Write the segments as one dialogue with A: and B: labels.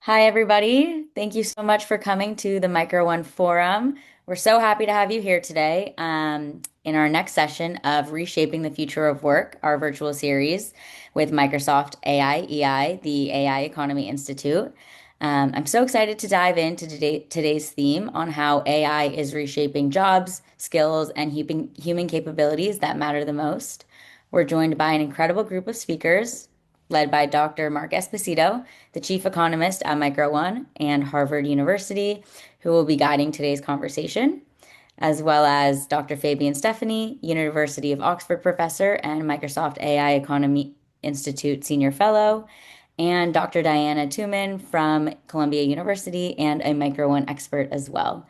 A: Hi, everybody. Thank you so much for coming to the Micro One Forum. We're so happy to have you here today in our next session of Reshaping the Future of Work, our virtual series with Microsoft AIEI, the AI Economy Institute. I'm so excited to dive into today's theme on how AI is reshaping jobs, skills, and human capabilities that matter the most. We're joined by an incredible group of speakers led by Dr. Mark Esposito, the chief economist at Micro One and Harvard University, who will be guiding today's conversation, as well as Dr. Fabian Stephany, University of Oxford professor and Microsoft AI Economy Institute Senior Fellow, and Dr. Diana Tuman from Columbia University and a Micro One expert as well.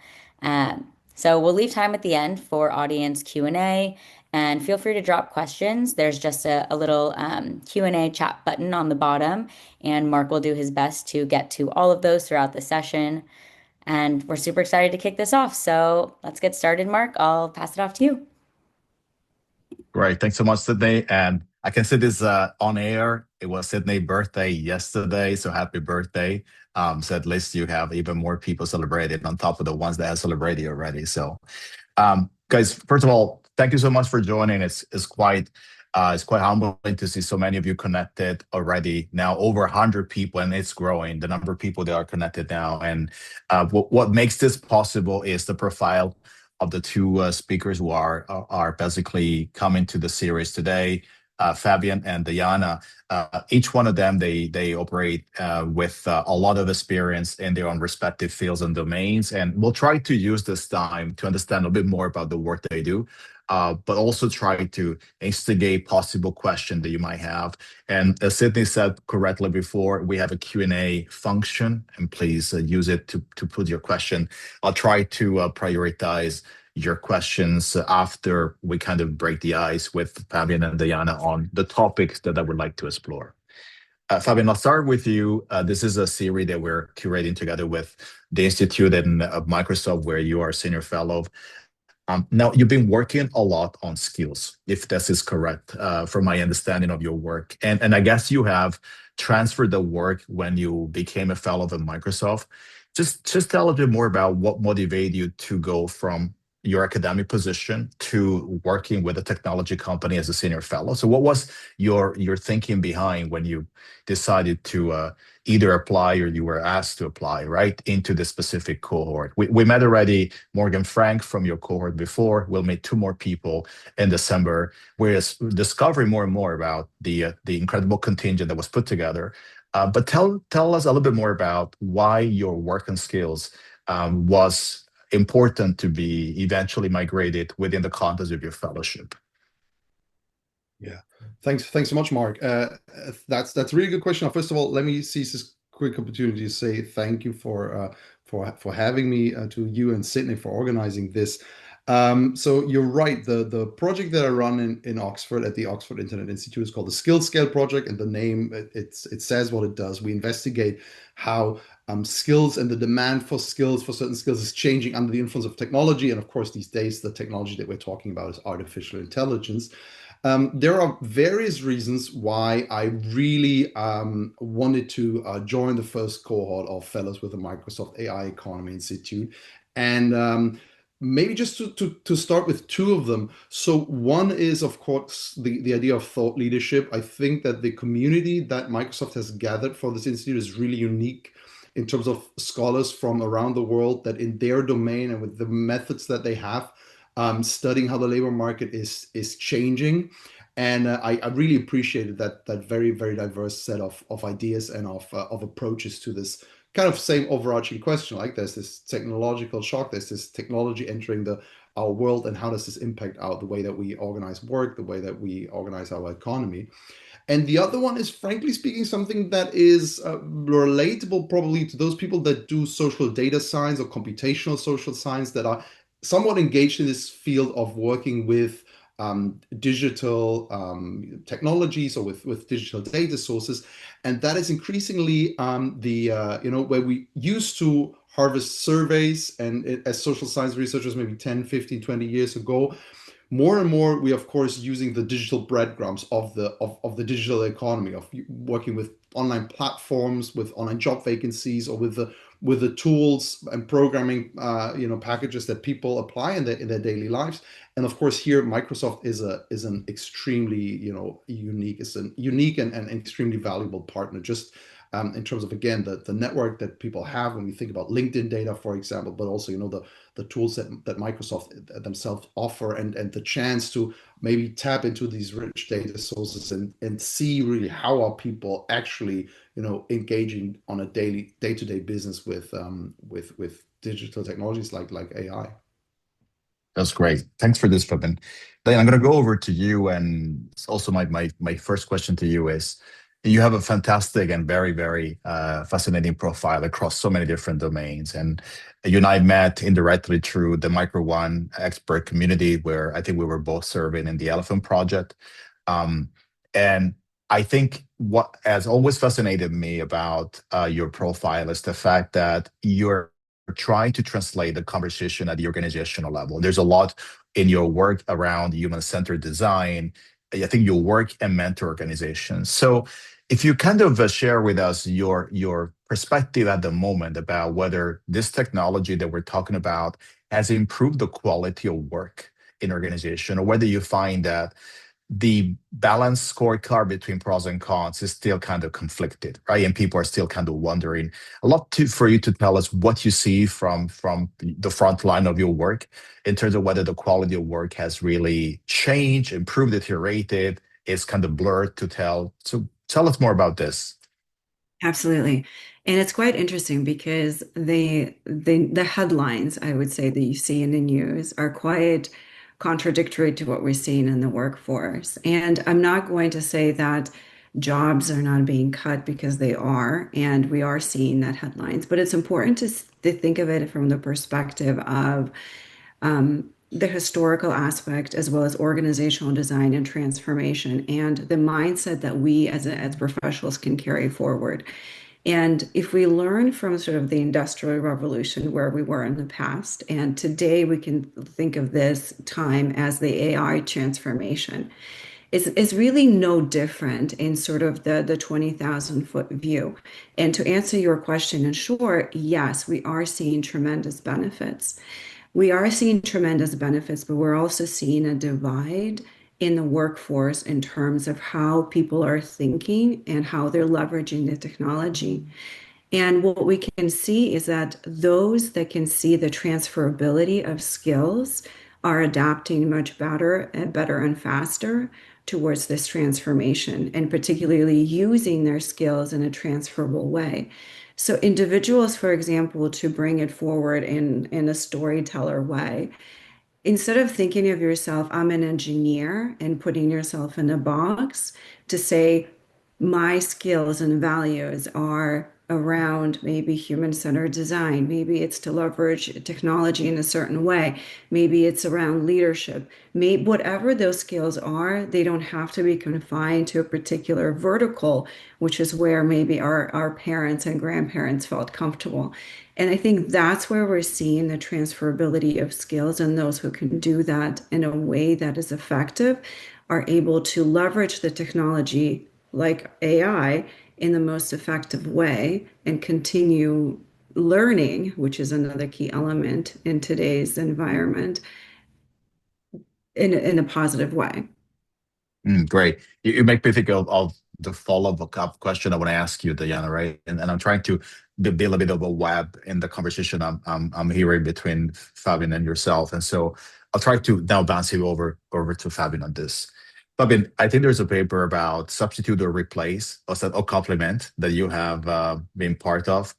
A: So we'll leave time at the end for audience Q&A, and feel free to drop questions. There's just a little Q&A chat button on the bottom, and Mark will do his best to get to all of those throughout the session. And we're super excited to kick this off. So let's get started, Mark. I'll pass it off to you.
B: Great. Thanks so much, Sydney. And I can see this on air. It was Sydney's birthday yesterday, so happy birthday. So at least you have even more people celebrating on top of the ones that have celebrated already. So, guys, first of all, thank you so much for joining. It's quite humbling to see so many of you connected already. Now over 100 people, and it's growing. The number of people that are connected now, and what makes this possible is the profile of the two speakers who are basically coming to the series today, Fabian and Diana. Each one of them, they operate with a lot of experience in their own respective fields and domains, and we'll try to use this time to understand a bit more about the work they do. But also try to instigate possible questions that you might have. And as Sydney said correctly before, we have a Q&A function, and please use it to put your question. I'll try to prioritize your questions after we kind of break the ice with Fabian and Diana on the topics that I would like to explore. Fabian, I'll start with you. This is a series that we're curating together with the Institute and Microsoft, where you are a senior fellow. Now, you've been working a lot on skills, if this is correct, from my understanding of your work. And I guess you have transferred the work when you became a fellow at Microsoft. Just tell a bit more about what motivated you to go from your academic position to working with a technology company as a senior fellow. So what was your thinking behind when you decided to either apply or you were asked to apply, right, into this specific cohort? We met already Morgan Frank from your cohort before. We'll meet two more people in December. We're discovering more and more about the incredible contingent that was put together. But tell us a little bit more about why your work and skills was important to be eventually migrated within the context of your fellowship.
C: Yeah, thanks so much, Mark. That's a really good question. First of all, let me seize this quick opportunity to say thank you for having me, to you and Sydney for organizing this. So you're right. The project that I run in Oxford at the Oxford Internet Institute is called the Skills Scale Project, and the name it says what it does. We investigate how skills and the demand for skills, for certain skills, is changing under the influence of technology. And of course, these days, the technology that we're talking about is artificial intelligence. There are various reasons why I really wanted to join the first cohort of fellows with the Microsoft AI Economy Institute. And maybe just to start with two of them. So one is, of course, the idea of thought leadership. I think that the community that Microsoft has gathered for this institute is really unique in terms of scholars from around the world that in their domain and with the methods that they have, studying how the labor market is changing. And I really appreciated that very, very diverse set of ideas and of approaches to this kind of same overarching question. Like, there's this technological shock, there's this technology entering our world, and how does this impact the way that we organize work, the way that we organize our economy. And the other one is, frankly speaking, something that is relatable probably to those people that do social data science or computational social science, that are somewhat engaged in this field of working with digital technologies or with digital data sources. And that is increasingly where we used to harvest surveys, and as social science researchers maybe 10, 15, 20 years ago, more and more we of course using the digital breadcrumbs of the digital economy, of working with online platforms, with online job vacancies, or with the tools and programming packages that people apply in their daily lives. And of course, here Microsoft is an extremely unique, it's an unique and extremely valuable partner, just in terms of, again, the network that people have when we think about LinkedIn data, for example, but also the tools that Microsoft themselves offer, and the chance to maybe tap into these rich data sources and see really how are people actually engaging on a day-to-day business with digital technologies like AI.
B: That's great. Thanks for this, Fabian. Then I'm going to go over to you, and also my first question to you is, you have a fantastic and very, very fascinating profile across so many different domains. And you and I met indirectly through the Micro One expert community, where I think we were both serving in the Elephant Project. Um, and I think what has always fascinated me about your profile is the fact that you're trying to translate the conversation at the organizational level. There's a lot in your work around human-centered design. I think you work and mentor organizations. So if you kind of share with us your perspective at the moment about whether this technology that we're talking about has improved the quality of work in organization, or whether you find that the balanced scorecard between pros and cons is still kind of conflicted, right? And people are still kind of wondering. For you to tell us what you see from the front line of your work in terms of whether the quality of work has really changed, improved, deteriorated, is kind of blurred to tell. So tell us more about this.
D: Absolutely. And it's quite interesting because the headlines, I would say, that you see in the news are quite contradictory to what we're seeing in the workforce. And I'm not going to say that jobs are not being cut, because they are, and we are seeing that headlines. But it's important to think of it from the perspective of the historical aspect, as well as organizational design and transformation, and the mindset that we as professionals can carry forward. And if we learn from sort of the Industrial Revolution, where we were in the past, and today we can think of this time as the AI transformation, it's really no different in sort of the 20,000-foot view. And to answer your question in short, yes, we are seeing tremendous benefits. We are seeing tremendous benefits, but we're also seeing a divide in the workforce in terms of how people are thinking and how they're leveraging the technology. And what we can see is that those that can see the transferability of skills are adapting much better and faster towards this transformation, and particularly using their skills in a transferable way. So individuals, for example, to bring it forward in a storyteller way, instead of thinking of yourself, I'm an engineer, and putting yourself in a box, to say, my skills and values are around maybe human-centered design. Maybe it's to leverage technology in a certain way. Maybe it's around leadership. Whatever those skills are, they don't have to be confined to a particular vertical, which is where maybe our parents and grandparents felt comfortable. And I think that's where we're seeing the transferability of skills, and those who can do that in a way that is effective are able to leverage the technology like AI in the most effective way and continue learning, which is another key element in today's environment, in a positive way.
B: Great. You make me think of the follow-up question I want to ask you, Diana, right? And I'm trying to build a bit of a web in the conversation I'm hearing between Fabian and yourself. And so I'll try to now bounce you over to Fabian on this. Fabian, I think there's a paper about substitute or replace, or complement, that you have been part of.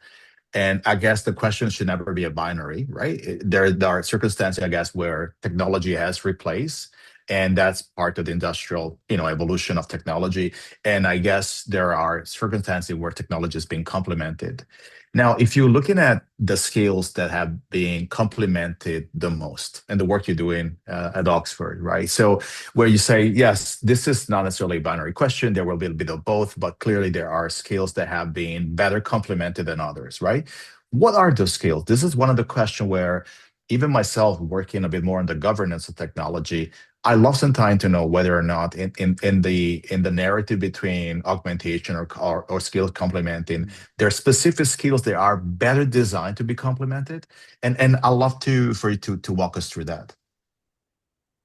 B: And I guess the question should never be a binary, right? There are circumstances, I guess, where technology has replaced, and that's part of the industrial, evolution of technology. And I guess there are circumstances where technology is being complemented. Now, if you're looking at the skills that have been complemented the most, and the work you're doing at Oxford, right? So where you say, yes, this is not necessarily a binary question, there will be a bit of both, but clearly there are skills that have been better complemented than others, right? What are those skills? This is one of the questions where even myself, working a bit more on the governance of technology, I love sometimes to know whether or not in the narrative between augmentation or skill complementing, there are specific skills that are better designed to be complemented. And I love for you to walk us through that.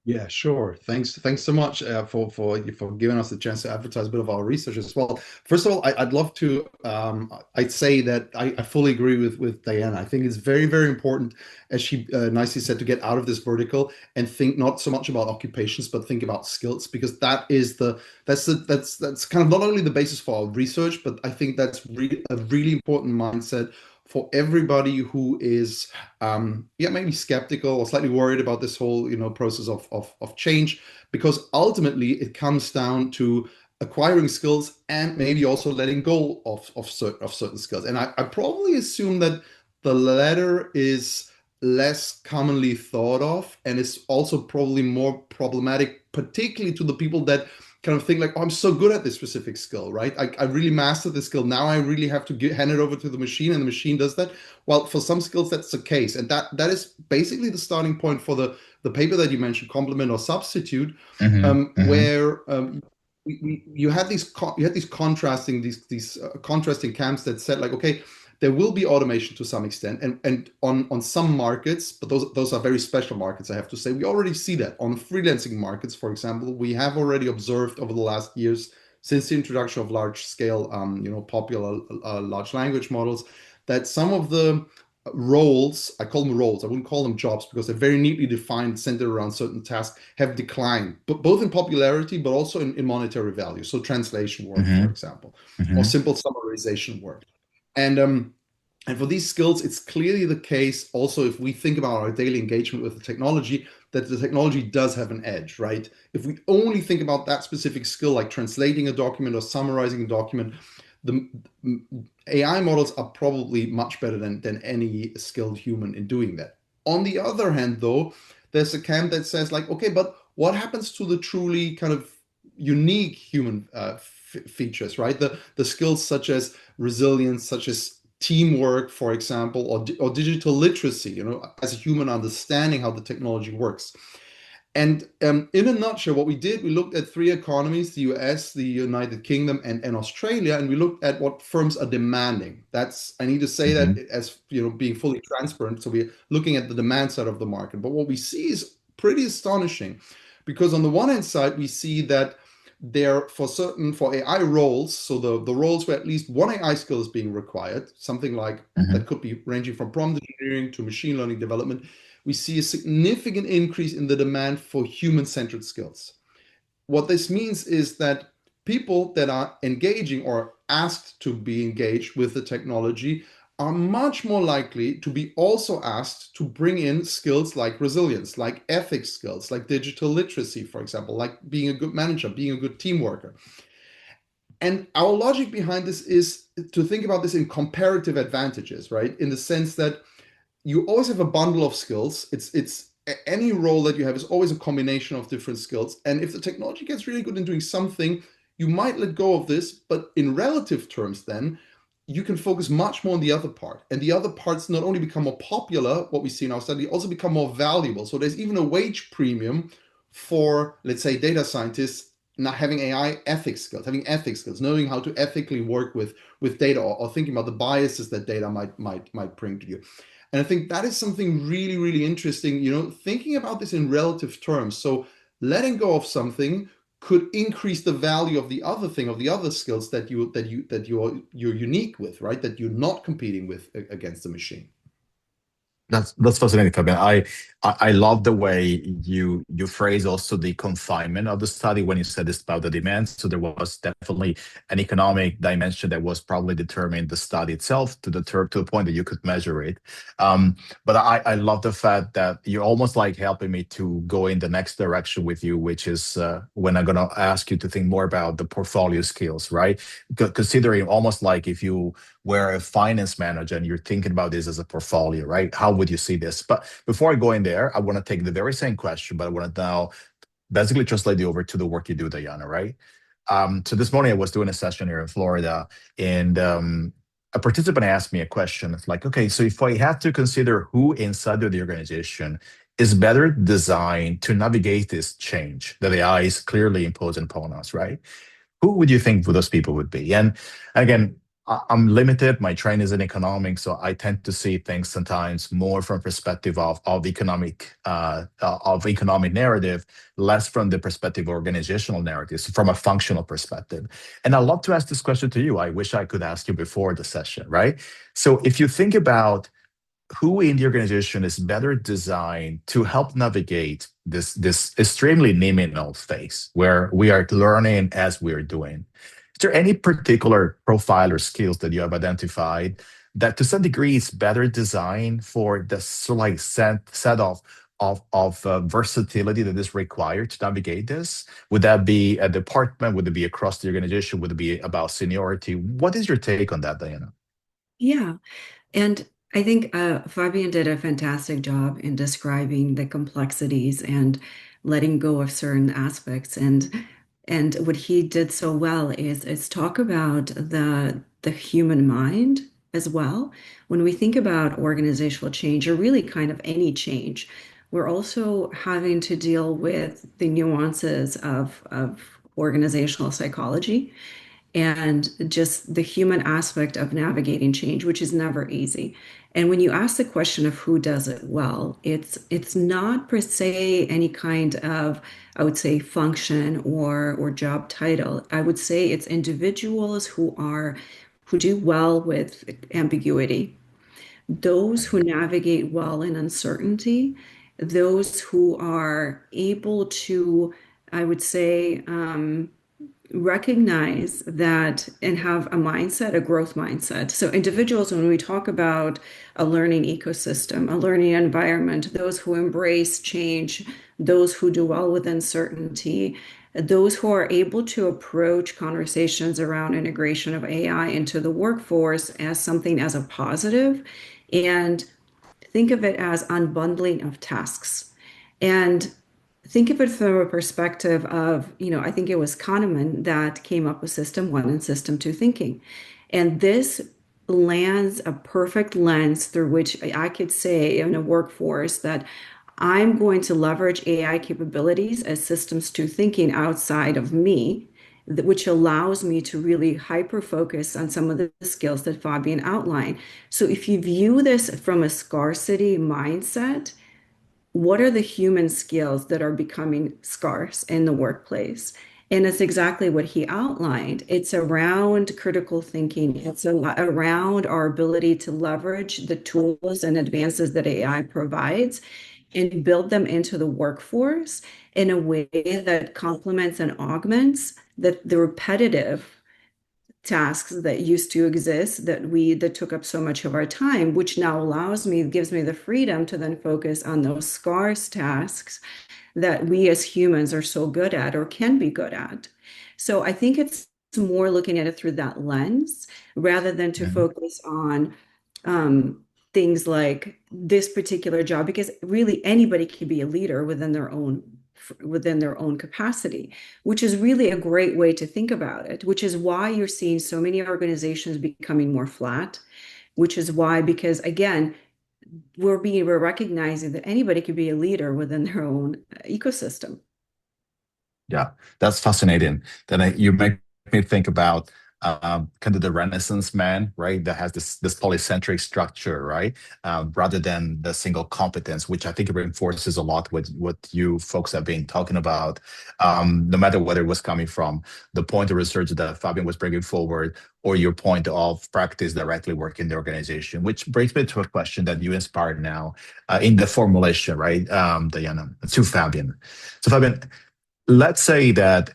C: Yeah, sure. Thanks so much for giving us the chance to advertise a bit of our research as well. First of all, I'd love to. I'd say that I fully agree with Diana. I think it's very, very important, as she nicely said, to get out of this vertical and think not so much about occupations, but think about skills, because that's kind of not only the basis for our research, but I think that's a really important mindset for everybody who is maybe skeptical or slightly worried about this whole, process of change, because ultimately it comes down to acquiring skills and maybe also letting go of certain skills. And I probably assume that the latter is less commonly thought of, and it's also probably more problematic, particularly to the people that kind of think like, oh, I'm so good at this specific skill, right? I really mastered this skill. Now I really have to hand it over to the machine, and the machine does that. Well, for some skills, that's the case. And that is basically the starting point for the paper that you mentioned, complement or substitute, where you had these contrasting camps that said like, okay, there will be automation to some extent, and on some markets, but those are very special markets, I have to say. We already see that on freelancing markets, for example. We have already observed over the last years, since the introduction of large scale, popular large language models, that some of the roles, I call them roles, I wouldn't call them jobs, because they're very neatly defined, centered around certain tasks, have declined, but both in popularity, but also in monetary value. So translation work, for example, or simple summarization work. And for these skills, it's clearly the case also, if we think about our daily engagement with the technology, that the technology does have an edge, right? If we only think about that specific skill, like translating a document or summarizing a document, the AI models are probably much better than any skilled human in doing that. On the other hand, though, there's a camp that says like, okay, but what happens to the truly kind of unique human features, right? The skills such as resilience, such as teamwork, for example, or digital literacy, as a human understanding how the technology works. And in a nutshell, what we did, we looked at three economies: the US, the United Kingdom, and Australia, and we looked at what firms are demanding. I need to say that as being fully transparent. So we're looking at the demand side of the market. But what we see is pretty astonishing, because on the one hand side, we see that for AI roles, so the roles where at least one AI skill is being required, something like that could be ranging from prompt engineering to machine learning development, we see a significant increase in the demand for human-centered skills. What this means is that people that are engaging or asked to be engaged with the technology are much more likely to be also asked to bring in skills like resilience, like ethics skills, like digital literacy, for example, like being a good manager, being a good team worker. And our logic behind this is to think about this in comparative advantages, right? In the sense that you always have a bundle of skills. It's any role that you have is always a combination of different skills. And if the technology gets really good in doing something, you might let go of this, but in relative terms, then you can focus much more on the other part. And the other parts not only become more popular, what we see in our study, also become more valuable. So there's even a wage premium for, let's say, data scientists not having AI ethics skills, knowing how to ethically work with data, or thinking about the biases that data might bring to you. And I think that is something really, really interesting, thinking about this in relative terms. So letting go of something could increase the value of the other thing, of the other skills that you're unique with, right? That you're not competing with against the machine.
B: That's fascinating, Fabian. I love the way you phrase also the confinement of the study when you said this about the demand. So there was definitely an economic dimension that was probably determining the study itself to the point that you could measure it. But I love the fact that you're almost like helping me to go in the next direction with you, which is when I'm gonna ask you to think more about the portfolio skills, right? Considering almost like if you were a finance manager and you're thinking about this as a portfolio, right? How would you see this? But before I go in there, I want to take the very same question, but I want to now basically translate it over to the work you do, Diana, right? So this morning I was doing a session here in Florida, and a participant asked me a question. It's like, okay, so if I had to consider who inside of the organization is better designed to navigate this change that AI is clearly imposing upon us, right? Who would you think those people would be? And again, I'm limited. My training is in economics, so I tend to see things sometimes more from perspective of economic narrative, less from the perspective of organizational narratives, from a functional perspective. And I'd love to ask this question to you. I wish I could ask you before the session, right? So if you think about who in the organization is better designed to help navigate this extremely liminal phase where we are learning as we're doing. Is there any particular profile or skills that you have identified that to some degree is better designed for the sort of like set of versatility that is required to navigate this? Would that be a department? Would it be across the organization? Would it be about seniority? What is your take on that, Diana?
D: Yeah. And I think Fabian did a fantastic job in describing the complexities and letting go of certain aspects. And what he did so well is talk about the human mind as well. When we think about organizational change, or really kind of any change, we're also having to deal with the nuances of organizational psychology and just the human aspect of navigating change, which is never easy. And when you ask the question of who does it well, it's not per se any kind of, I would say, function or job title. I would say it's individuals who do well with ambiguity, those who navigate well in uncertainty, those who are able to, I would say, recognize that and have a mindset, a growth mindset. So individuals, when we talk about a learning ecosystem, a learning environment, those who embrace change, those who do well with uncertainty, those who are able to approach conversations around integration of AI into the workforce as something as a positive, and think of it as unbundling of tasks. And think of it from a perspective of, I think it was Kahneman that came up with System 1 and System 2 thinking. And this lands a perfect lens through which I could say in a workforce that I'm going to leverage AI capabilities as Systems 2 thinking outside of me, which allows me to really hyper focus on some of the skills that Fabian outlined. So if you view this from a scarcity mindset, what are the human skills that are becoming scarce in the workplace? And it's exactly what he outlined. It's around critical thinking. It's around our ability to leverage the tools and advances that AI provides and build them into the workforce in a way that complements and augments the repetitive tasks that used to exist that took up so much of our time, which now gives me the freedom to then focus on those scarce tasks that we as humans are so good at or can be good at. So I think it's more looking at it through that lens rather than to focus on things like this particular job, because really anybody can be a leader within their own capacity, which is really a great way to think about it, which is why you're seeing so many organizations becoming more flat, which is why, because again, we're recognizing that anybody can be a leader within their own ecosystem.
B: Yeah, that's fascinating. Then you make me think about kind of the Renaissance man, right? That has this polycentric structure, right? Rather than the single competence, which I think reinforces a lot with what you folks have been talking about. No matter whether it was coming from the point of research that Fabian was bringing forward, or your point of practice directly working in the organization, which brings me to a question that you inspired now in the formulation, right, Diana, to Fabian. So Fabian, let's say that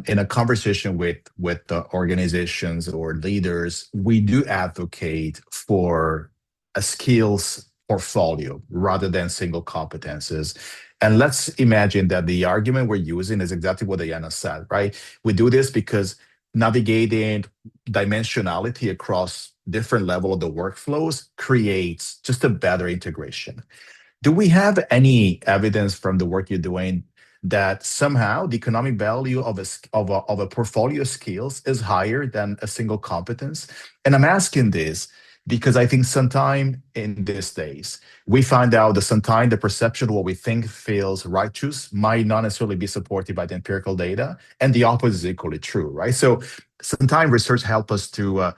B: in a conversation with the organizations or leaders, we do advocate for a skills portfolio rather than single competences. And let's imagine that the argument we're using is exactly what Diana said, right? We do this because navigating dimensionality across different level of the workflows creates just a better integration. Do we have any evidence from the work you're doing that somehow the economic value of a portfolio of skills is higher than a single competence? And I'm asking this because I think sometimes in these days, we find out that sometimes the perception of what we think feels righteous might not necessarily be supported by the empirical data, and the opposite is equally true, right? So sometimes research help us to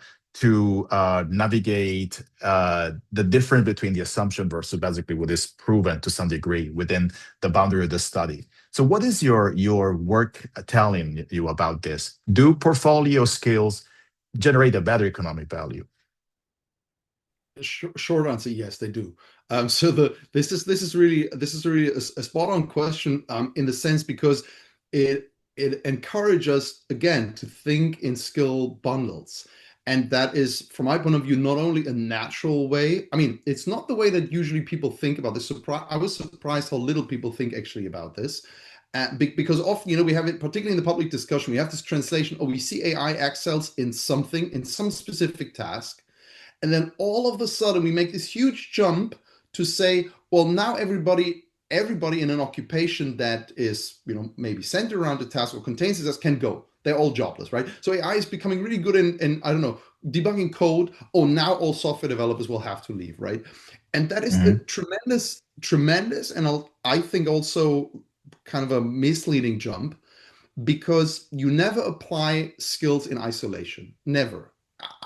B: navigate the difference between the assumption versus basically what is proven to some degree within the boundary of the study. So what is your work telling you about this? Do portfolio skills generate a better economic value?
C: Short answer, yes, they do. So this is really a spot on question, in the sense because it encourages us again to think in skill bundles. And that is, from my point of view, not only a natural way. I mean, it's not the way that usually people think about this. I was surprised how little people think actually about this. Because often, we have it, particularly in the public discussion, we have this translation, we see AI excels in something, in some specific task. And then all of a sudden we make this huge jump to say, well, now everybody in an occupation that is, maybe centered around the task or contains the task can go. They're all jobless, right? So AI is becoming really good in I don't know, debugging code. Oh, now all software developers will have to leave, right? And that is a tremendous, and I think also kind of a misleading jump, because you never apply skills in isolation. Never.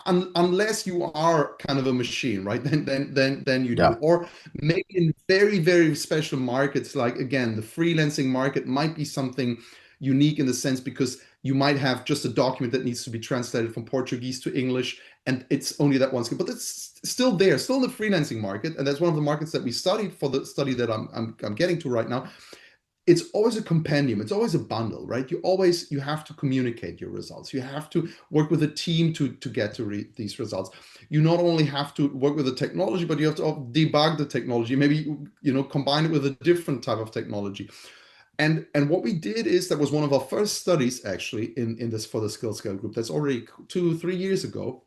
C: Unless you are kind of a machine, right? Then you do.
B: Yeah.
C: Or maybe in very, very special markets, like again, the freelancing market might be something unique in the sense because you might have just a document that needs to be translated from Portuguese to English, and it's only that one skill. But it's still there, still in the freelancing market, and that's one of the markets that we studied for the study that I'm getting to right now. It's always a compendium, it's always a bundle, right? You have to communicate your results, you have to work with a team to get to these results. You not only have to work with the technology, but you have to debug the technology, maybe combine it with a different type of technology. And what we did is, that was one of our first studies actually in this, for the skill scale group, that's already 2-3 years ago.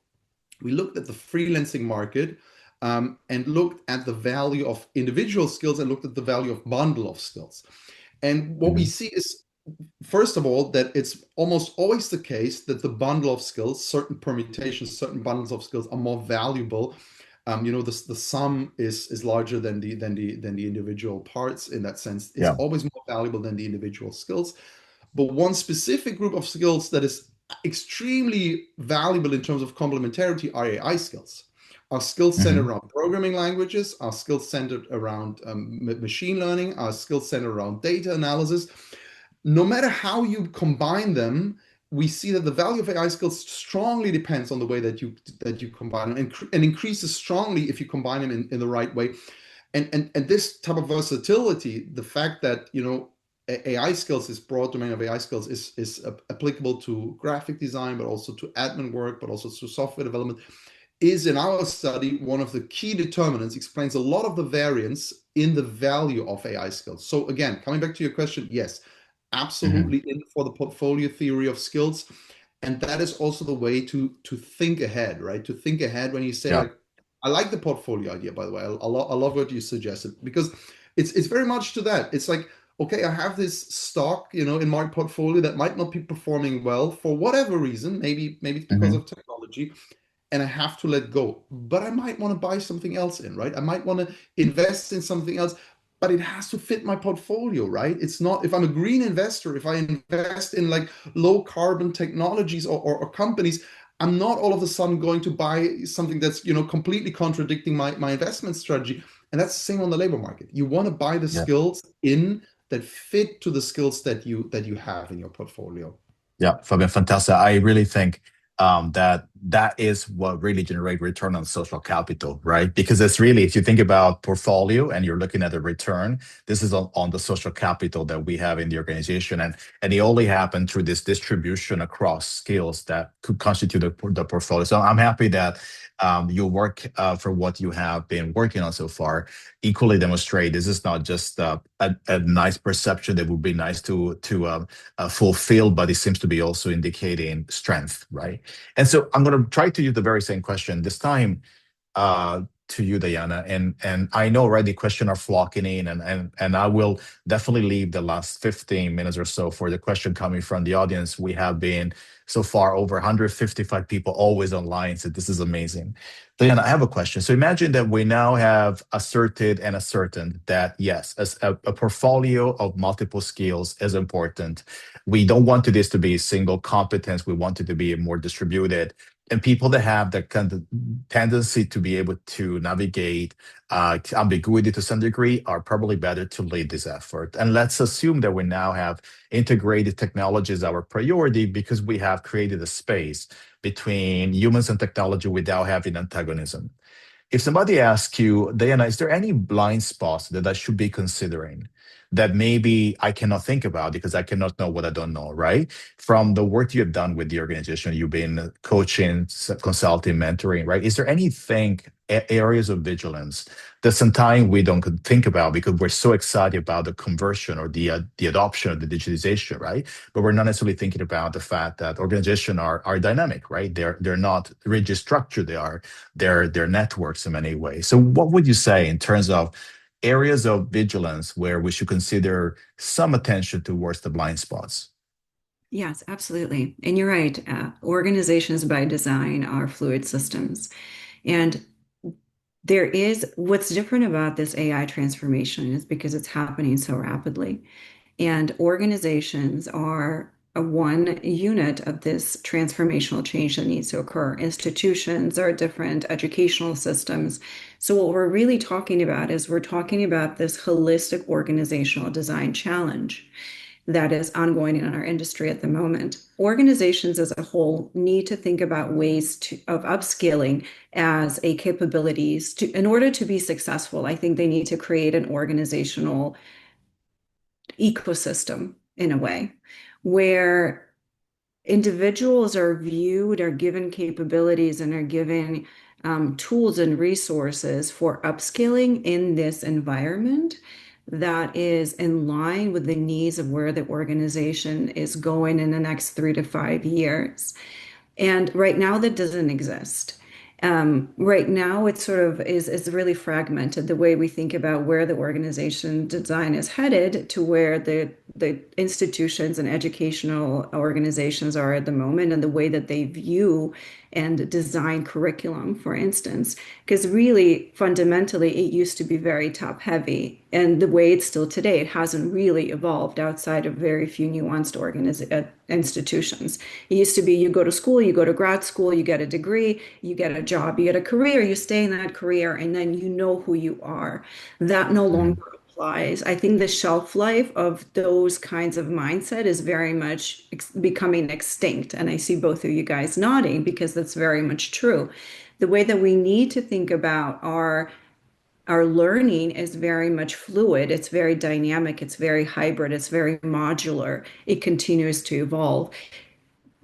C: We looked at the freelancing market, and looked at the value of individual skills and looked at the value of bundle of skills. And what we see is, first of all, that it's almost always the case that the bundle of skills, certain permutations, certain bundles of skills are more valuable. The sum is larger than the individual parts in that sense. It's always more valuable than the individual skills. But one specific group of skills that is extremely valuable in terms of complementarity are AI skills. Our skills centered around programming languages, our skills centered around machine learning, our skills centered around data analysis. No matter how you combine them, we see that the value of AI skills strongly depends on the way that you combine them, and increases strongly if you combine them in the right way. And this type of versatility, the fact that AI skills, this broad domain of AI skills is applicable to graphic design, but also to admin work, but also to software development, is in our study one of the key determinants, explains a lot of the variance in the value of AI skills. So again, coming back to your question, yes, absolutely in for the portfolio theory of skills. And that is also the way to think ahead, right? To think ahead when you say, like, I like the portfolio idea, by the way. I love what you suggested, because it's very much to that. It's like, okay, I have this stock, in my portfolio that might not be performing well for whatever reason. Maybe it's because of technology, and I have to let go. But I might want to buy something else in, right? I might want to invest in something else, but it has to fit my portfolio, right? It's not, if I'm a green investor, if I invest in like low carbon technologies or companies, I'm not all of a sudden going to buy something that's, completely contradicting my investment strategy. And that's the same on the labor market. You want to buy the skills that fit to the skills that you have in your portfolio.
B: Yeah, Fabian, fantastic. I really think that is what really generates return on social capital, right? Because it's really, if you think about portfolio and you're looking at the return, this is on the social capital that we have in the organization, and it only happened through this distribution across skills that could constitute the portfolio. So I'm happy that your work for what you have been working on so far equally demonstrate this is not just a nice perception that would be nice to fulfill, but it seems to be also indicating strength, right? And so I'm going to try to use the very same question this time to you, Diana, and I know already questions are flocking in, and I will definitely leave the last 15 minutes or so for the question coming from the audience. We have been so far over 155 people always online, so this is amazing. Diana, I have a question. So imagine that we now have asserted and ascertained that yes, as a portfolio of multiple skills is important. We don't want this to be single competence. We want it to be more distributed. And people that have that kind of tendency to be able to navigate ambiguity to some degree are probably better to lead this effort. And let's assume that we now have integrated technology as our priority because we have created a space between humans and technology without having antagonism. If somebody asks you, Diana, is there any blind spots that I should be considering that maybe I cannot think about because I cannot know what I don't know, right? From the work you have done with the organization, you've been coaching, consulting, mentoring, right? Is there anything, areas of vigilance that sometimes we don't think about because we're so excited about the conversion or the adoption of the digitization, right? But we're not necessarily thinking about the fact that organizations are dynamic, right? They're not rigid structured. They're networks in many ways. So what would you say in terms of areas of vigilance where we should consider some attention towards the blind spots?
D: Yes, absolutely. And you're right. Organizations by design are fluid systems. And what's different about this AI transformation is because it's happening so rapidly. And organizations are a one unit of this transformational change that needs to occur. Institutions are different, educational systems. So, what we're really talking about is we're talking about this holistic organizational design challenge that is ongoing in our industry at the moment. Organizations as a whole need to think about ways of upskilling as a capabilities in order to be successful. I think they need to create an organizational ecosystem in a way where individuals are viewed, are given capabilities, and are given tools and resources for upskilling in this environment that is in line with the needs of where the organization is going in the next 3 to 5 years. And right now, that doesn't exist. Right now, it sort of is really fragmented the way we think about where the organization design is headed to where the institutions and educational organizations are at the moment and the way that they view and design curriculum, for instance. Because really, fundamentally, it used to be very top heavy. And the way it's still today, it hasn't really evolved outside of very few nuanced institutions. It used to be you go to school, you go to grad school, you get a degree, you get a job, you get a career, you stay in that career, and then you know who you are. That no longer applies. I think the shelf life of those kinds of mindset is very much becoming extinct. And I see both of you guys nodding because that's very much true. The way that we need to think about our learning is very much fluid. It's very dynamic. It's very hybrid. It's very modular. It continues to evolve.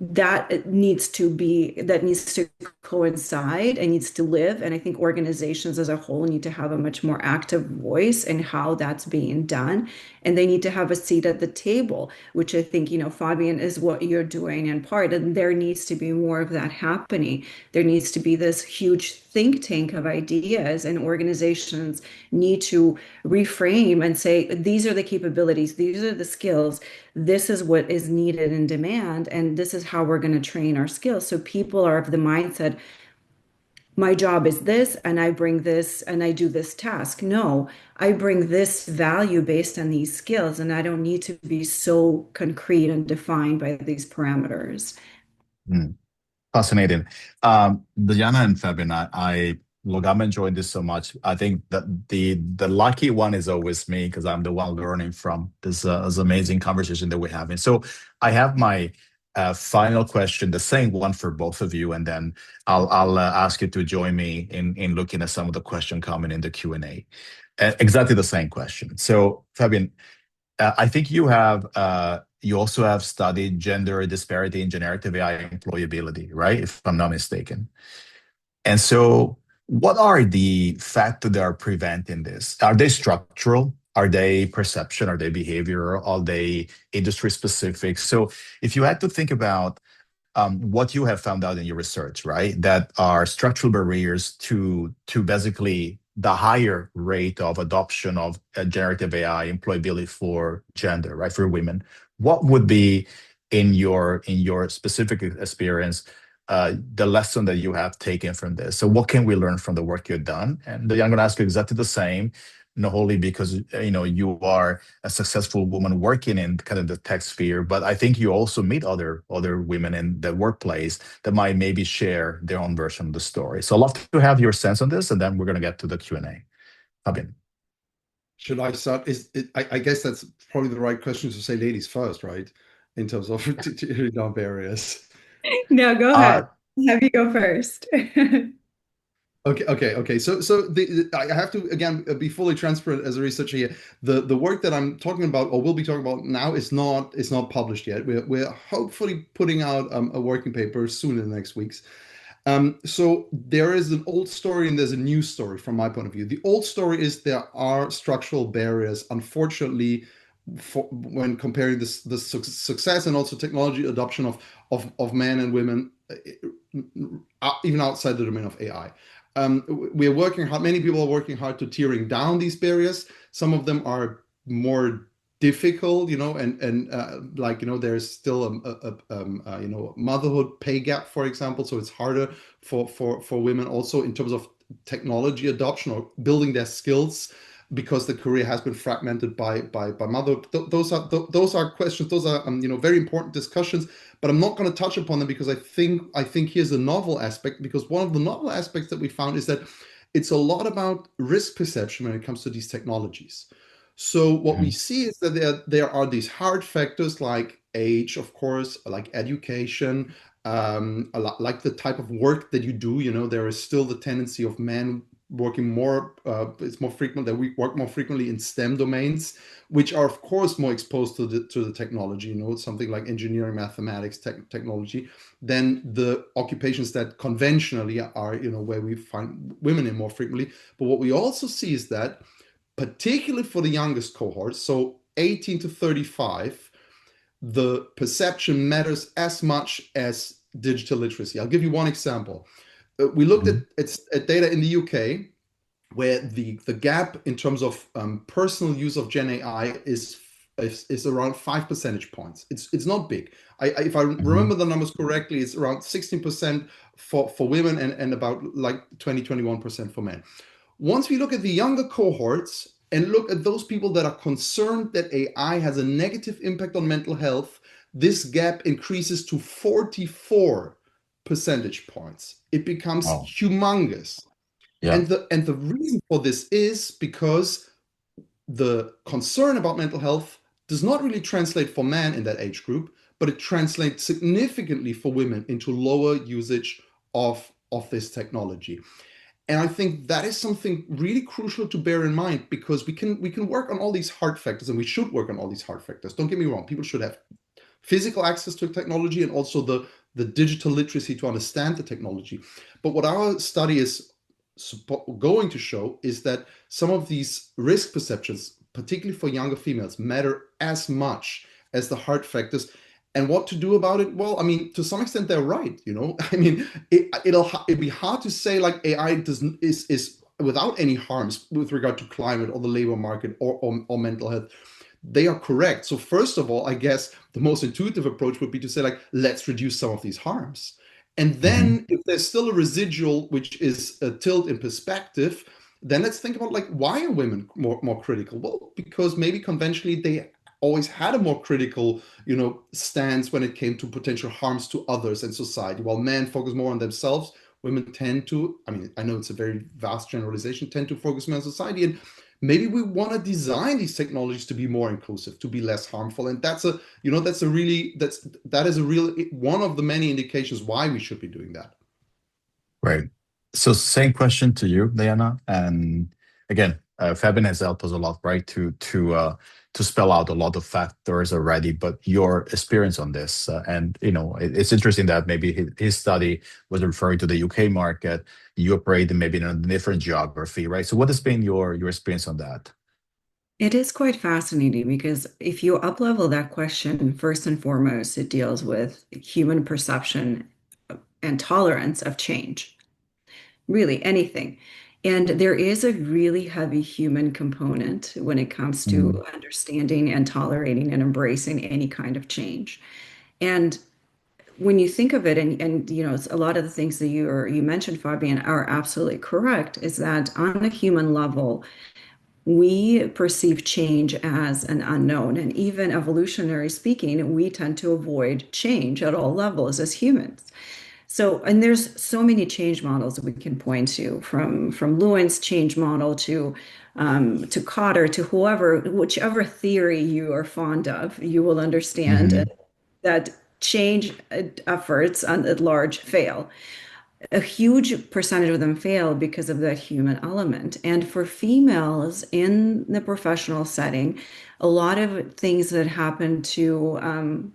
D: That needs to coincide and needs to live. And I think organizations as a whole need to have a much more active voice in how that's being done. And they need to have a seat at the table, which I think, Fabian, is what you're doing in part. And there needs to be more of that happening. There needs to be this huge think tank of ideas, and organizations need to reframe and say, these are the capabilities, these are the skills, this is what is needed in demand, and this is how we're going to train our skills. So people are of the mindset, my job is this, and I bring this, and I do this task. No, I bring this value based on these skills, and I don't need to be so concrete and defined by these parameters.
B: Mm. Fascinating. Diana and Fabian, look, I'm enjoying this so much. I think that the lucky one is always me because I'm the one learning from this amazing conversation that we're having. So I have my final question, the same one for both of you, and then I'll ask you to join me in looking at some of the question coming in the Q&A. Exactly the same question. So Fabian, I think you also have studied gender disparity in generative AI employability, right? If I'm not mistaken. And so what are the factors that are preventing this? Are they structural? Are they perception? Are they behavioral? Are they industry specific? So if you had to think about what you have found out in your research, right? That are structural barriers to basically the higher rate of adoption of generative AI employability for gender, right, for women. What would be in your specific experience the lesson that you have taken from this? So what can we learn from the work you've done? And I'm going to ask you exactly the same, not only because you are a successful woman working in kind of the tech sphere, but I think you also meet other women in the workplace that might maybe share their own version of the story. So I'd love to have your sense on this, and then we're going to get to the Q&A. Fabian.
C: Should I start? I guess that's probably the right question to say ladies first, right? In terms of tearing down barriers.
D: No, go ahead. Have you go first.
C: Okay. So I have to again be fully transparent as a researcher here. The work that I'm talking about or will be talking about now is not published yet. We're hopefully putting out a working paper soon in the next weeks. So there is an old story and there's a new story from my point of view. The old story is there are structural barriers, unfortunately, when comparing the success and also technology adoption of men and women, even outside the domain of AI. We are working hard. Many people are working hard to tearing down these barriers. Some of them are more difficult, and there's still a motherhood pay gap, for example. So it's harder for women also in terms of technology adoption or building their skills because the career has been fragmented by motherhood. Those are questions. Those are very important discussions. But I'm not going to touch upon them because I think here's a novel aspect. Because one of the novel aspects that we found is that it's a lot about risk perception when it comes to these technologies. So what we see is that there are these hard factors like age, of course, like education, like the type of work that you do. There is still the tendency of men working more. It's more frequent that we work more frequently in STEM domains, which are of course more exposed to the technology. Something like engineering, mathematics, technology, than the occupations that conventionally are where we find women in more frequently. But what we also see is that, particularly for the youngest cohorts, so 18 to 35, the perception matters as much as digital literacy. I'll give you one example. We looked at data in the UK where the gap in terms of personal use of Gen AI is around 5 percentage points. It's not big. If I remember the numbers correctly, it's around 16% for women and about like 21% for men. Once we look at the younger cohorts and look at those people that are concerned that AI has a negative impact on mental health, this gap increases to 44 percentage points. It becomes humongous. Yeah. And the reason for this is because the concern about mental health does not really translate for men in that age group, but it translates significantly for women into lower usage of this technology. And I think that is something really crucial to bear in mind, because we can work on all these hard factors, and we should work on all these hard factors. Don't get me wrong. People should have physical access to technology and also the digital literacy to understand the technology. But what our study is going to show is that some of these risk perceptions, particularly for younger females, matter as much as the hard factors. And what to do about it? Well, I mean, to some extent, they're right. I mean, it'll be hard to say like AI is without any harms with regard to climate or the labor market or mental health. They are correct. So first of all, I guess the most intuitive approach would be to say like, let's reduce some of these harms. And then if there's still a residual, which is a tilt in perspective, then let's think about like, why are women more critical? Well, because maybe conventionally they always had a more critical, stance when it came to potential harms to others and society. While men focus more on themselves, women tend to, I mean, I know it's a very vast generalization, tend to focus more on society. And maybe we want to design these technologies to be more inclusive, to be less harmful. And that is a real one of the many indications why we should be doing that.
B: Right. So same question to you, Diana. And again, Fabian has helped us a lot, right, to spell out a lot of factors already, but your experience on this, and it's interesting that maybe his study was referring to the UK market. You operate maybe in a different geography, right? So what has been your experience on that?
D: It is quite fascinating because if you uplevel that question, first and foremost, it deals with human perception and tolerance of change, really anything. And there is a really heavy human component when it comes
B: Mhm.
D: to understanding and tolerating and embracing any kind of change. And when you think of it, and you know, it's a lot of the things that you mentioned, Fabian, are absolutely correct, is that on a human level, we perceive change as an unknown. And even evolutionary speaking, we tend to avoid change at all levels as humans. So, and there's so many change models that we can point to, from Lewin's change model to Cotter to whoever, whichever theory you are fond of, you will understand
B: Mhm.
D: that change efforts at large fail. A huge percentage of them fail because of that human element. And for females in the professional setting, a lot of things that happen to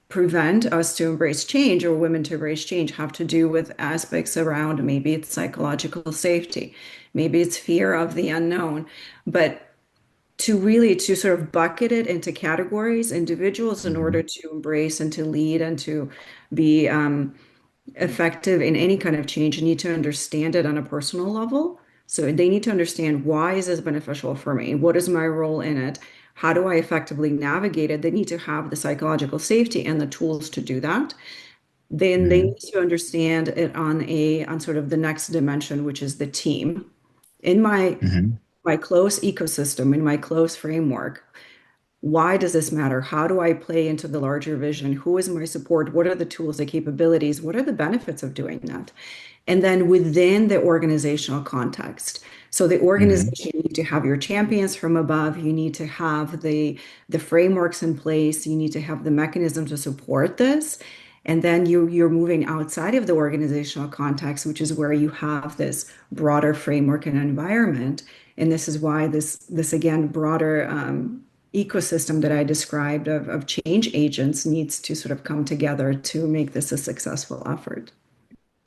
D: prevent us to embrace change or women to embrace change have to do with aspects around maybe it's psychological safety, maybe it's fear of the unknown. But to sort of bucket it into categories, individuals in order
B: Mhm.
D: to embrace and to lead and to be effective in any kind of change, you need to understand it on a personal level. So they need to understand, why is this beneficial for me? What is my role in it? How do I effectively navigate it? They need to have the psychological safety and the tools to do that. Then they
B: Mhm.
D: need to understand it on sort of the next dimension, which is the team. In
B: Mhm.
D: my close ecosystem, in my close framework, why does this matter? How do I play into the larger vision? Who is my support? What are the tools, the capabilities? What are the benefits of doing that? And then within the organizational context. So the
B: Mhm.
D: organization, you need to have your champions from above. You need to have the frameworks in place. You need to have the mechanism to support this. And then you're moving outside of the organizational context, which is where you have this broader framework and environment. And this is why this again broader ecosystem that I described of change agents needs to sort of come together to make this a successful effort.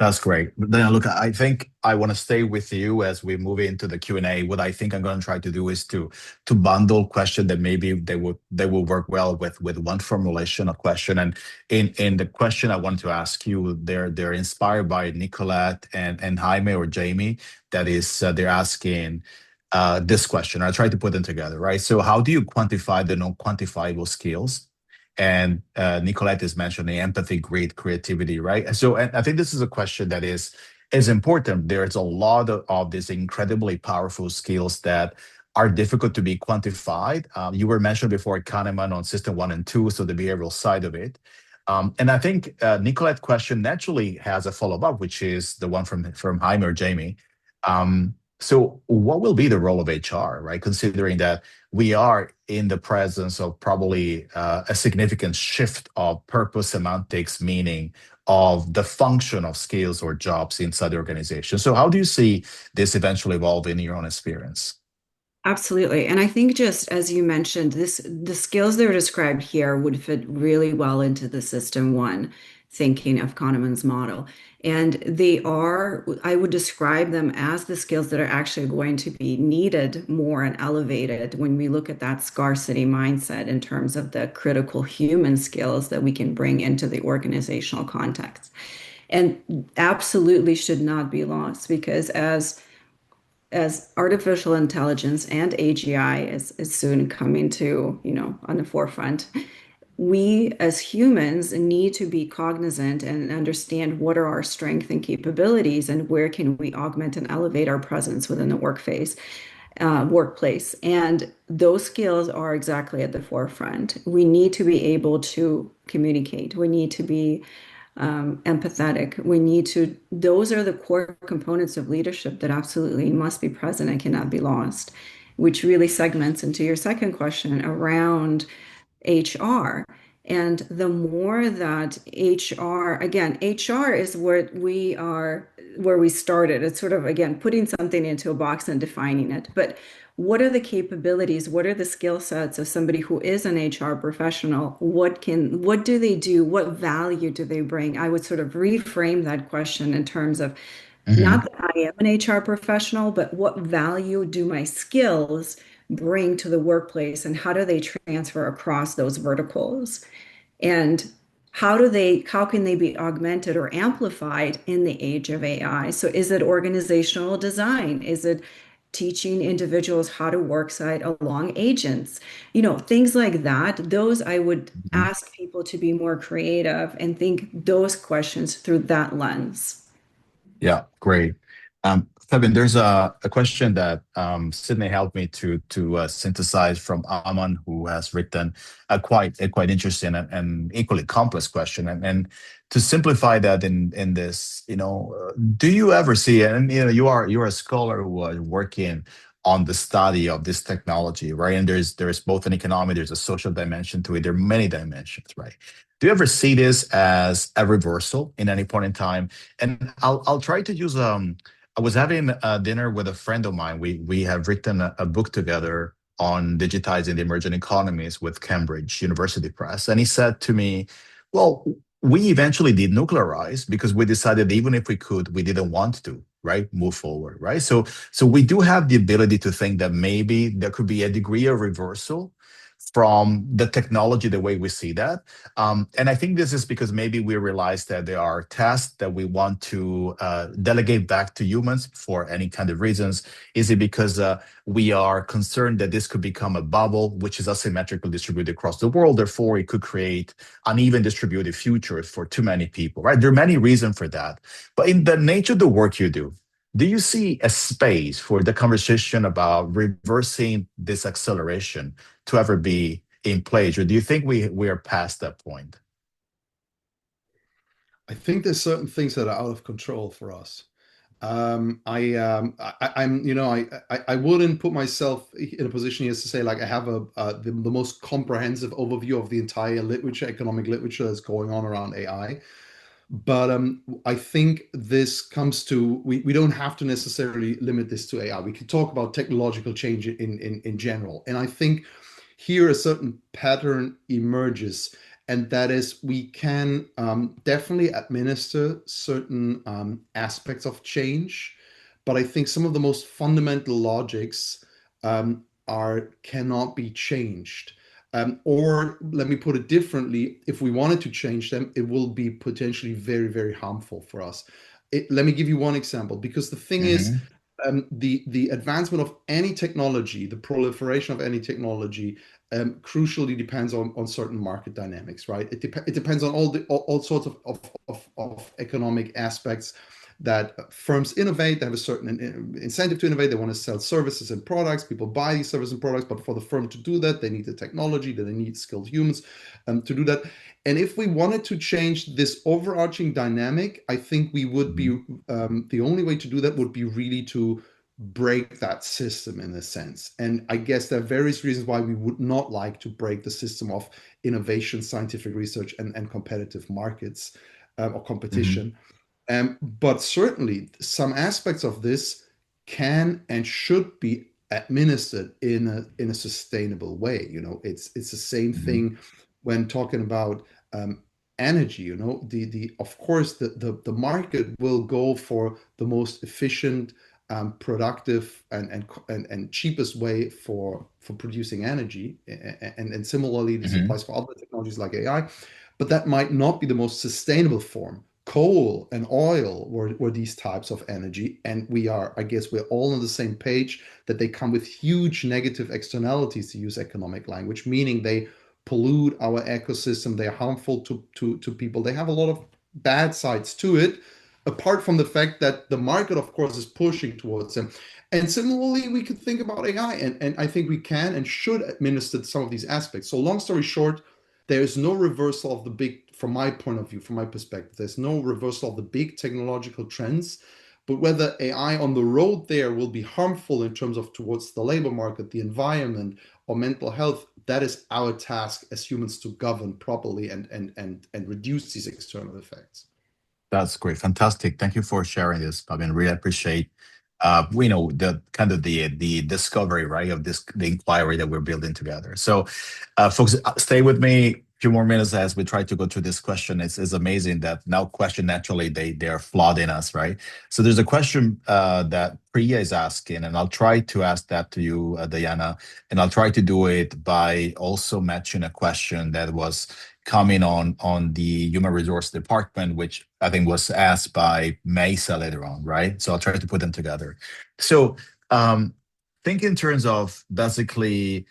B: That's great. But then look, I think I want to stay with you as we move into the Q&A. What I think I'm going to try to do is to bundle question that maybe they will work well with one formulation of question. And in the question I want to ask you, they're inspired by Nicolette and Jaime or Jamie. That is, they're asking this question. I try to put them together, right? So how do you quantify the non-quantifiable skills? And Nicolette is mentioning empathy, grit, creativity, right? So and I think this is a question that is important. There's a lot of these incredibly powerful skills that are difficult to be quantified. You were mentioned before Kahneman on system one and two, so the behavioral side of it. And I think Nicolette's question naturally has a follow-up, which is the one from Jaime or Jamie. So what will be the role of HR, right? Considering that we are in the presence of probably a significant shift of purpose semantics, meaning of the function of skills or jobs inside the organization. So, how do you see this eventually evolve in your own experience?
D: Absolutely. And I think just as you mentioned, the skills that are described here would fit really well into the system one thinking of Kahneman's model. And they are, I would describe them as the skills that are actually going to be needed more and elevated when we look at that scarcity mindset in terms of the critical human skills that we can bring into the organizational context. And absolutely should not be lost because as artificial intelligence and AGI is soon coming to, on the forefront, we as humans need to be cognizant and understand what are our strengths and capabilities and where can we augment and elevate our presence within the workplace. And those skills are exactly at the forefront. We need to be able to communicate. We need to be empathetic. Those are the core components of leadership that absolutely must be present and cannot be lost, which really segments into your second question around HR. And the more that HR is where we started. It's sort of, again, putting something into a box and defining it. But what are the capabilities? What are the skill sets of somebody who is an HR professional? What do they do? What value do they bring? I would sort of reframe that question in terms of not
B: Hmm.
D: that I am an HR professional, but what value do my skills bring to the workplace, and how do they transfer across those verticals? And how can they be augmented or amplified in the age of AI? So is it organizational design? Is it teaching individuals how to work side along agents? Things like that. Those I would
B: Mhm.
D: ask people to be more creative and think those questions through that lens.
B: Yeah, great. Fabian, there's a question that Sydney helped me to synthesize from Aman, who has written a quite interesting and equally complex question. And to simplify that in this, do you ever see, and you're a scholar who are working on the study of this technology, right? And there's both an economic, there's a social dimension to it. There are many dimensions, right? Do you ever see this as a reversal in any point in time? And I'll try to use I was having a dinner with a friend of mine. We have written a book together on digitizing the emerging economies with Cambridge University Press. And he said to me, well, we eventually did nuclearize because we decided even if we could, we didn't want to, right? Move forward, right? So we do have the ability to think that maybe there could be a degree of reversal from the technology the way we see that. And I think this is because maybe we realize that there are tasks that we want to delegate back to humans for any kind of reasons. Is it because we are concerned that this could become a bubble, which is asymmetrically distributed across the world? Therefore, it could create uneven distributed future for too many people, right? There are many reasons for that. But in the nature of the work you do you see a space for the conversation about reversing this acceleration to ever be in place, or do you think we are past that point?
C: I think there's certain things that are out of control for us. I'm, I wouldn't put myself in a position here to say like I have the most comprehensive overview of the entire literature, economic literature that's going on around AI. But I think this comes to we don't have to necessarily limit this to AI. We could talk about technological change in general. And I think here a certain pattern emerges, and that is we can definitely administer certain aspects of change, but I think some of the most fundamental logics are cannot be changed. Or let me put it differently, if we wanted to change them, it will be potentially very, very harmful for us. Let me give you one example, because the thing is,
B: Hmm.
C: the advancement of any technology, the proliferation of any technology, crucially depends on certain market dynamics, right? It depends on all sorts of economic aspects that firms innovate. They have a certain incentive to innovate. They want to sell services and products. People buy these services and products, but for the firm to do that, they need the technology, that they need skilled humans to do that. And if we wanted to change this overarching dynamic, I think we would be the only way to do that would be really to break that system in a sense. And I guess there are various reasons why we would not like to break the system of innovation, scientific research, and competitive markets or
B: Hmm.
C: competition. But certainly, some aspects of this can and should be administered in a sustainable way. It's the same
B: Hmm.
C: thing when talking about energy. The of course the market will go for the most efficient, productive, and cheapest way for producing energy. And similarly, this
B: Hmm.
C: applies for other technologies like AI, but that might not be the most sustainable form. Coal and oil were these types of energy, and I guess we're all on the same page that they come with huge negative externalities, to use economic language, meaning they pollute our ecosystem, they're harmful to people, they have a lot of bad sides to it, apart from the fact that the market, of course, is pushing towards them. And similarly, we could think about AI, and I think we can and should administer some of these aspects. So long story short, there is no reversal of the big, from my point of view, from my perspective, there's no reversal of the big technological trends. But whether AI on the road there will be harmful in terms of towards the labor market, the environment, or mental health, that is our task as humans to govern properly and reduce these external effects.
B: That's great, fantastic. Thank you for sharing this, Fabian. Really appreciate we know the kind of the discovery, right, of this the inquiry that we're building together. So, folks, stay with me. few more minutes as we try to go through this question. It's amazing that now question naturally they are flooding us, right? So there's a question that Priya is asking, and I'll try to ask that to you, Diana, and I'll try to do it by also matching a question that was coming on the human resource department, which I think was asked by Mesa later on, right? So I'll try to put them together. So think in terms of basically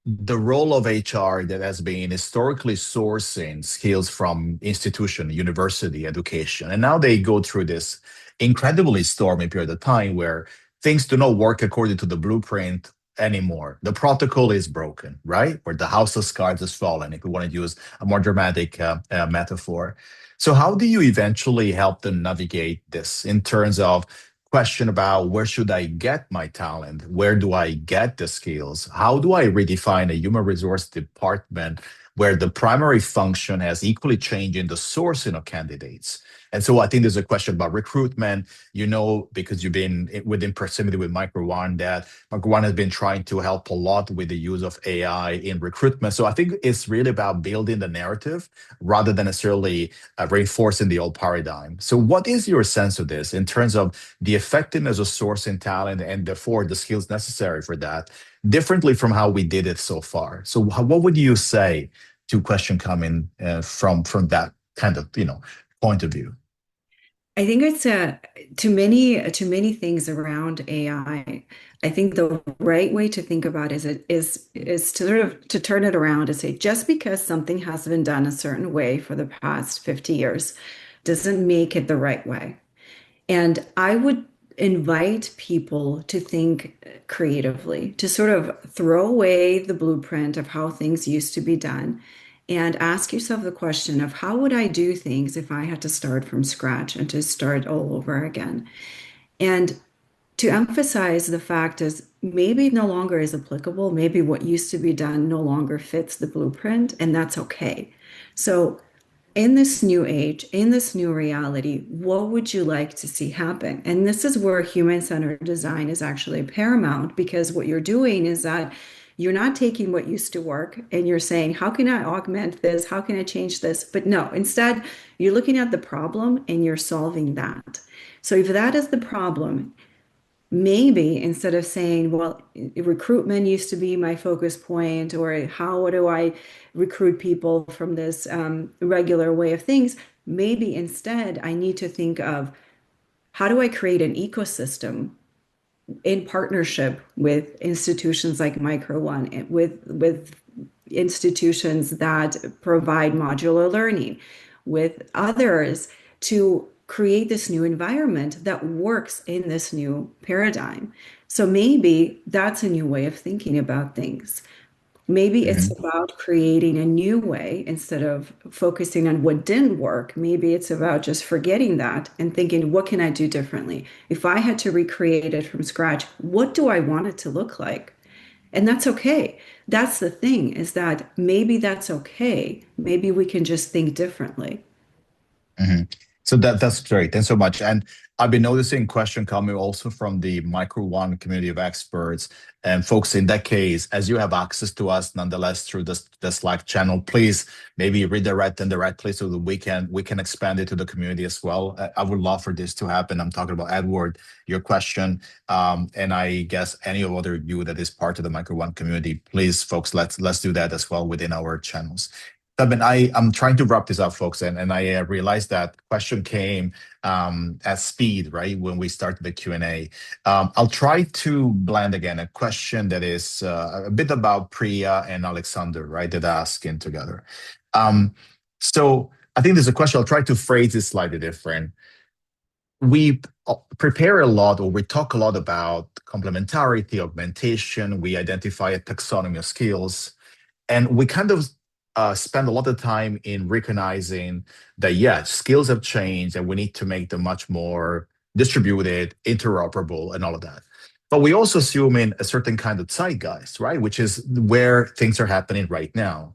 B: the role of HR that has been historically sourcing skills from institution, university, education, and now they go through this incredibly stormy period of time where things do not work according to the blueprint anymore. The protocol is broken, right? Or the house of cards is fallen, if we want to use a more dramatic metaphor. So how do you eventually help them navigate this in terms of question about where should I get my talent? Where do I get the skills? How do I redefine a human resource department where the primary function has equally changed in the sourcing of candidates? And so I think there's a question about recruitment, because you've been within proximity with Micro One, that Micro One has been trying to help a lot with the use of AI in recruitment. So I think it's really about building the narrative rather than necessarily reinforcing the old paradigm. So what is your sense of this in terms of the effectiveness of sourcing talent and therefore the skills necessary for that, differently from how we did it so far? So what would you say to question coming from that kind of point of view?
D: I think it's too many things around AI. I think the right way to think about it is to sort of to turn it around and say just because something has been done a certain way for the past 50 years doesn't make it the right way. And I would invite people to think creatively, to sort of throw away the blueprint of how things used to be done and ask yourself the question of how would I do things if I had to start from scratch and to start all over again? And to emphasize the fact is maybe no longer is applicable, maybe what used to be done no longer fits the blueprint, and that's okay. So in this new age, in this new reality, what would you like to see happen? And this is where human-centered design is actually paramount, because what you're doing is that you're not taking what used to work and you're saying, how can I augment this? How can I change this? But no, instead, you're looking at the problem and you're solving that. So if that is the problem, maybe instead of saying, well, recruitment used to be my focus point, or how do I recruit people from this regular way of things, maybe instead I need to think of how do I create an ecosystem in partnership with institutions like Micro One, with institutions that provide modular learning, with others to create this new environment that works in this new paradigm. So maybe that's a new way of thinking about things. Maybe it's
B: Mhm.
D: about creating a new way instead of focusing on what didn't work. Maybe it's about just forgetting that and thinking, what can I do differently? If I had to recreate it from scratch, what do I want it to look like? And that's okay. That's the thing, is that maybe that's okay. Maybe we can just think differently.
B: Mhm. So that's great. Thanks so much. And I've been noticing question coming also from the Micro One community of experts and folks. In that case, as you have access to us nonetheless through the Slack channel, please maybe redirect them directly so that we can expand it to the community as well. I would love for this to happen. I'm talking about Edward, your question, and I guess any other you that is part of the Micro One community. Please, folks, let's do that as well within our channels. Fabian, I'm trying to wrap this up, folks, and I realized that question came at speed, right, when we started the Q&A. I'll try to blend again a question that is a bit about Priya and Alexander, right, that are asking together. So I think there's a question, I'll try to phrase it slightly different. We prepare a lot, or we talk a lot about complementarity, augmentation, we identify a taxonomy of skills, and we kind of spend a lot of time in recognizing that, yeah, skills have changed and we need to make them much more distributed, interoperable, and all of that. But we also assume in a certain kind of zeitgeist, right? Which is where things are happening right now.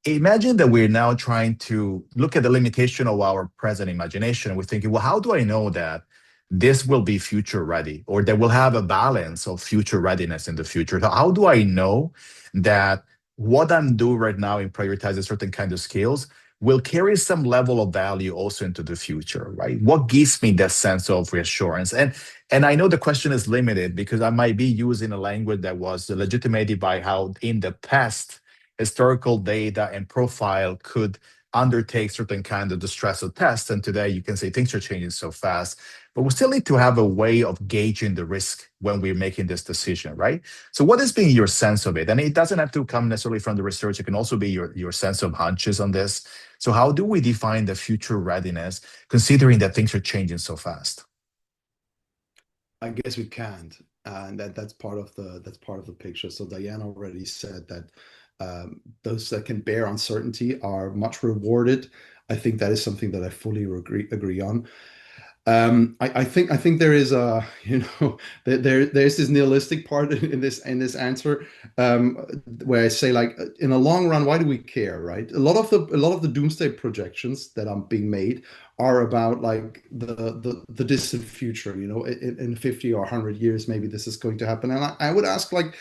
B: Imagine that we're now trying to look at the limitation of our present imagination. And we're thinking, well, how do I know that this will be future ready, or that we'll have a balance of future readiness in the future? How do I know that what I'm doing right now in prioritizing certain kind of skills will carry some level of value also into the future, right? What gives me that sense of reassurance? And I know the question is limited because I might be using a language that was legitimated by how in the past historical data and profile could undertake certain kind of distress of tests. And today you can say things are changing so fast, but we still need to have a way of gauging the risk when we're making this decision, right? So what has been your sense of it? And it doesn't have to come necessarily from the research. It can also be your sense of hunches on this. So how do we define the future readiness, considering that things are changing so fast?
C: I guess we can't, and that's part of the picture. So Diane already said that those that can bear uncertainty are much rewarded. I think that is something that I fully agree on. I think there is a there's this nihilistic part in this answer, where I say, like, in the long run, why do we care, right? A lot of the doomsday projections that are being made are about, like, the distant future. In 50 or 100 years, maybe this is going to happen. And I would ask, like,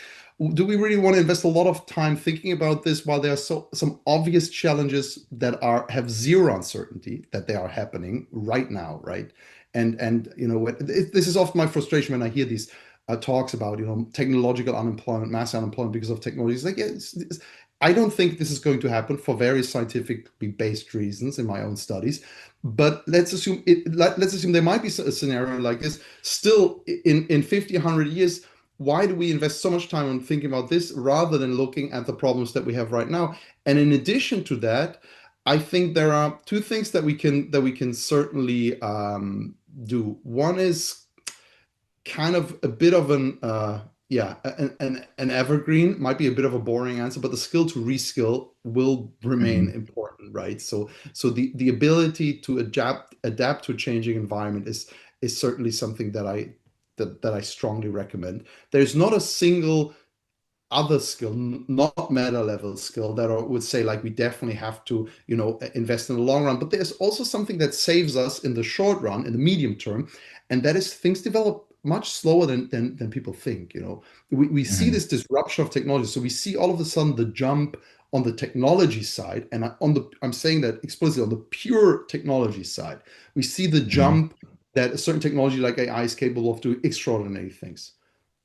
C: do we really want to invest a lot of time thinking about this while there are some obvious challenges that have zero uncertainty that they are happening right now, right? And this is often my frustration when I hear these talks about technological unemployment, mass unemployment because of technology. It's like, yeah, I don't think this is going to happen for very scientifically based reasons in my own studies. But let's assume there might be a scenario like this. Still, in 50, 100 years, why do we invest so much time on thinking about this rather than looking at the problems that we have right now? And in addition to that, I think there are two things that we can certainly do. One is kind of a bit of an evergreen, might be a bit of a boring answer, but the skill to reskill will remain
B: Mhm.
C: important, right? So the ability to adapt to a changing environment is certainly something that I strongly recommend. There's not a single other skill, not meta level skill, that I would say, like, we definitely have to, invest in the long run. But there's also something that saves us in the short run, in the medium term, and that is things develop much slower than people think. We see
B: Mhm.
C: this disruption of technology. So we see all of a sudden the jump on the technology side, and I'm saying that explicitly, on the pure technology side, we see the
B: Mhm.
C: jump that a certain technology like AI is capable of doing extraordinary things.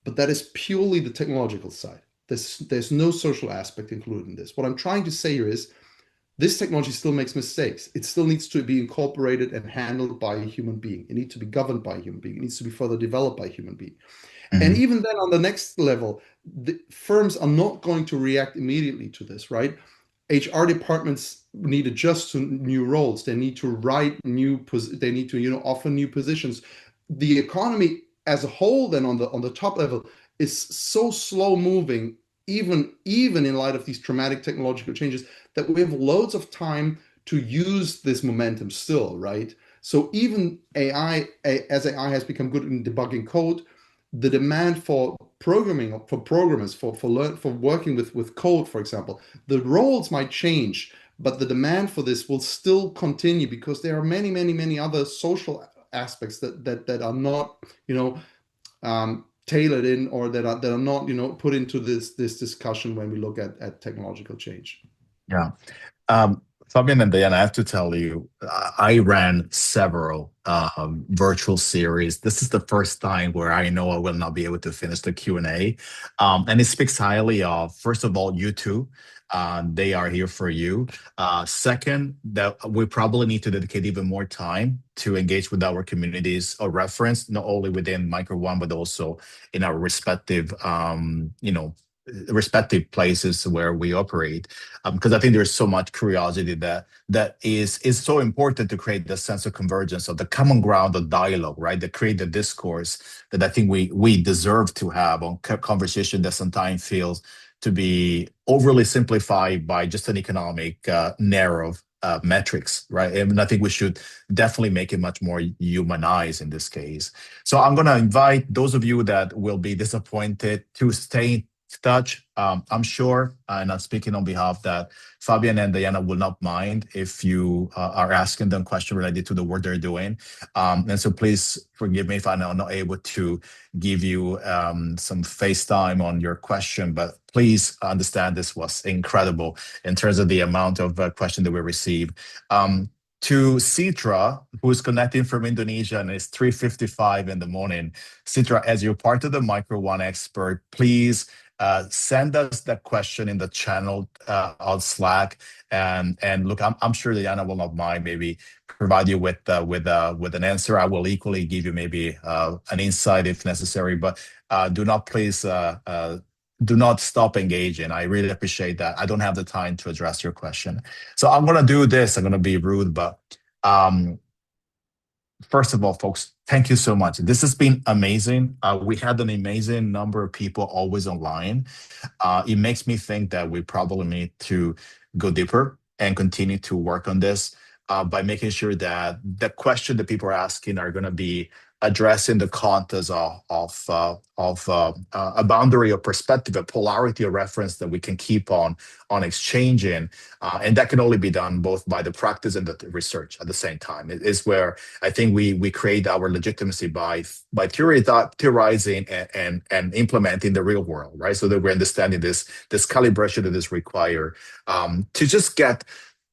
C: But that is purely the technological side. There's no social aspect included in this. What I'm trying to say here is this technology still makes mistakes. It still needs to be incorporated and handled by a human being. It needs to be governed by a human being. It needs to be further developed by a human being. And
B: Mhm.
C: even then, on the next level, the firms are not going to react immediately to this, right? HR departments need to adjust to new roles. They need to they need to, offer new positions. The economy as a whole, then, on the top level, is so slow moving, even in light of these dramatic technological changes, that we have loads of time to use this momentum still, right? So even as AI has become good in debugging code, the demand for programming, for programmers, for working with code, for example, the roles might change, but the demand for this will still continue because there are many, many, many other social aspects that are not, tailored in, or that are not, put into this discussion when we look at technological change.
B: Yeah. Um, Fabian and Diana, I have to tell you, I ran several virtual series. This is the first time where I know I will not be able to finish the Q&A. And it speaks highly of, first of all, you two. They are here for you. Second, that we probably need to dedicate even more time to engage with our communities of reference, not only within Micro One, but also in our respective places where we operate, because I think there's so much curiosity that is so important to create the sense of convergence, of the common ground of dialogue, right? That create the discourse that I think we deserve to have on conversation that sometimes feels to be overly simplified by just an economic narrow metrics, right? And I think we should definitely make it much more humanized in this case. So I'm going to invite those of you that will be disappointed to stay touch. I'm sure, and I'm speaking on behalf that Fabian and Diana will not mind if you are asking them questions related to the work they're doing. And so please forgive me if I'm not able to give you some FaceTime on your question, but please understand this was incredible in terms of the amount of questions that we received. To Citra, who's connecting from Indonesia, and it's 3:55 in the morning. Citra, as you're part of the Micro One expert, please send us that question in the channel on Slack. And look, I'm sure Diana will not mind maybe provide you with an answer. I will equally give you maybe an insight if necessary, but do not please do not stop engaging. I really appreciate that. I don't have the time to address your question. So I'm going to do this. I'm going to be rude, but first of all, folks, thank you so much. This has been amazing. We had an amazing number of people always online. It makes me think that we probably need to go deeper and continue to work on this by making sure that the question that people are asking are going to be addressing the context of a boundary of perspective, a polarity of reference that we can keep on exchanging, and that can only be done both by the practice and the research at the same time. It is where I think we create our legitimacy by theorizing and implementing the real world, right? So that we're understanding this calibration that is required to just get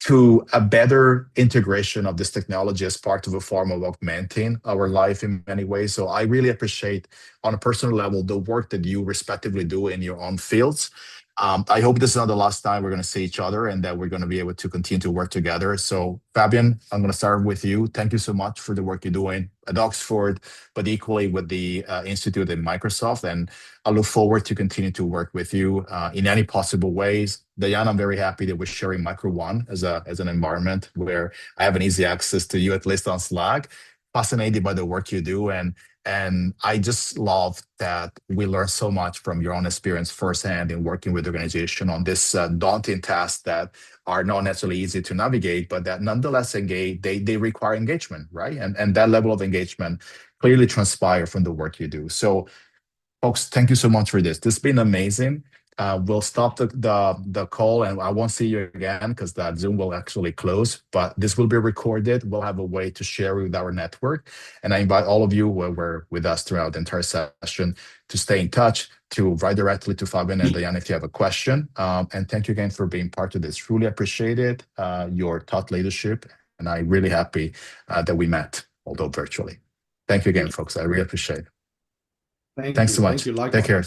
B: to a better integration of this technology as part of a form of augmenting our life in many ways. So I really appreciate, on a personal level, the work that you respectively do in your own fields. I hope this is not the last time we're going to see each other and that we're going to be able to continue to work together. So Fabian, I'm going to start with you. Thank you so much for the work you're doing at Oxford, but equally with the Institute and Microsoft. And I look forward to continue to work with you in any possible ways. Diana, I'm very happy that we're sharing Micro One as an environment where I have an easy access to you, at least on Slack. Fascinated by the work you do, and I just love that we learn so much from your own experience firsthand in working with the organization on this daunting tasks that are not necessarily easy to navigate, but that nonetheless they require engagement, right? And that level of engagement clearly transpire from the work you do. So folks, thank you so much for this. This has been amazing. We'll stop the call, and I won't see you again because that Zoom will actually close, but this will be recorded. We'll have a way to share with our network. And I invite all of you who were with us throughout the entire session to stay in touch, to write directly to Fabian and Diana if you have a question. And thank you again for being part of this. Really appreciate it, your thought leadership. And I'm really happy that we met, although virtually. Thank you again, folks. I really appreciate it.
C: Thank
B: Thanks
C: you.
B: so much.
C: Thank you.
B: Take care.